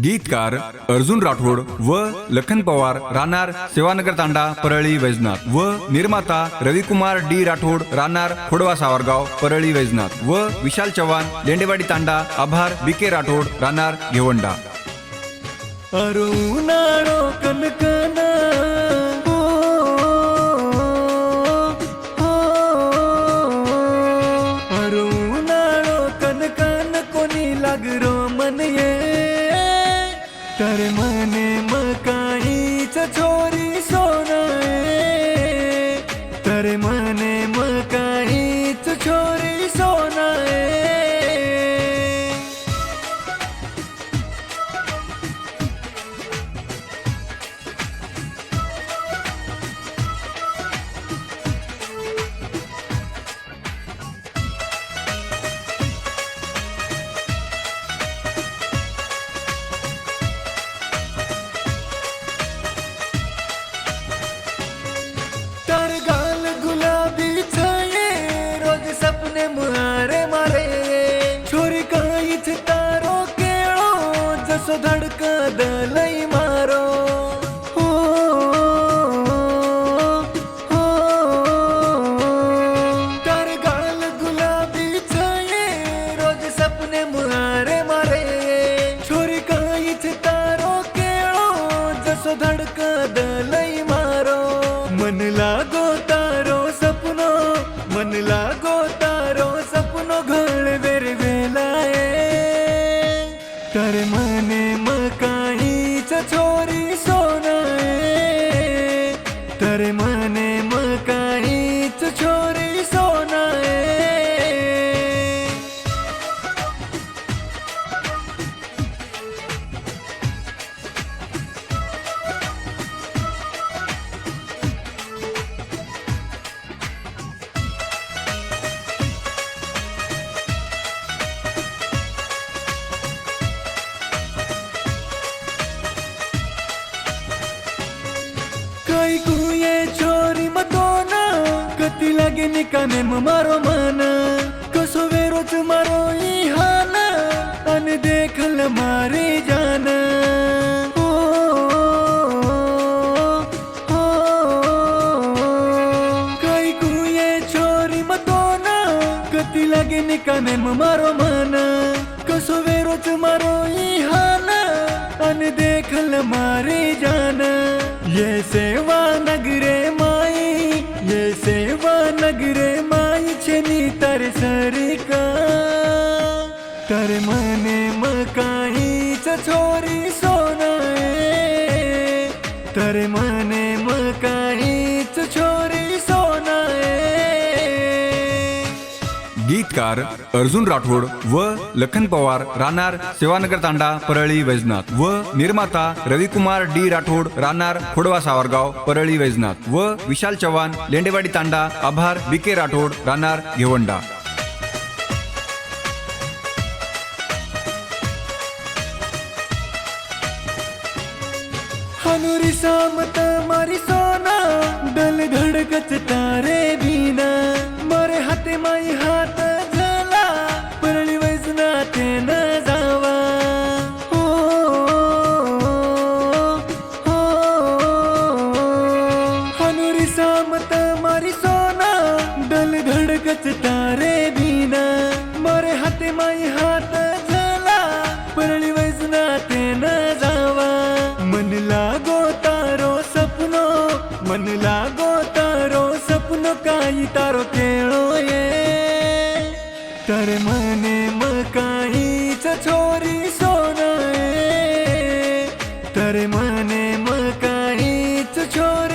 गीतकार अर्जुन राठोड व लखन पवार राहणार सेवानगर तांडा परळी वैजनाथ व निर्माता रविकुमार डी राठोड राहणार खोडवा सावरगाव परळी वैजनाथ व विशाल चव्हाण लेंडेवाडी तांडा आभार बीके राठोड राहणार घेवंडा। अरुणाळो कनकन अरुणाळो कनकन कोणी लागरो मन ये तर मने मकाईच छोरी सोनाए तर मने मकाईच छोरी सोनाए। तर गाल गुलाबी छाये रोज सपने मारे मारे छोरी काहीच तारो केळो जसो धडका दलई मारो हो, हो, तर गाल गुलाबी छाये रोज सपने मारे मारे छोरी काहीच तारो केळो जसो धडका दलई मारो। मन लागो तारो सपनो मन लागो तारो सपनो घळ वेर वेलाए तर मने मकाईच छोरी सोनाए तर मने मकाईच छोरी सोनाए। कई कुए छोरी मतोना कती लागे निकाने मारो मन कसो वेरोच मारो इहान अन देखल मारे जान हो, हो, कई कुए छोरी मतोना कती लागे निकाने मारो मन कसो वेरोच मारो इहान अन देखल मारे जान। ये सेवा नगरे माई ये सेवा नगरे माई छेनी तर सरिका तर मने मकाईच छोरी सोनाए तर मने मकाईच छोरी सोनाए। गीतकार अर्जुन राठोड व लखन पवार राहणार सेवानगर तांडा परळी वैजनाथ व निर्माता रविकुमार डी राठोड राहणार खोडवा सावरगाव परळी वैजनाथ व विशाल चव्हाण लेंडेवाडी तांडा आभार बीके राठोड राहणार घेवंडा। हनुरी सामत मारी सोना डल धड़कच तारे बीना मारे हाते माई हात झाला परळी वैजनाथे न जावा हो, हो, हनुरी सामत मारी सोना डल धड़कच तारे बीना मारे हाते माई हात झाला परळी वैजनाथे न जावा। मन लागो तारो सपनो मन लागो तारो सपनो काई तारो केळो ये तर मने मकाईच छोरी सोनाए तर मने मकाईच छोरी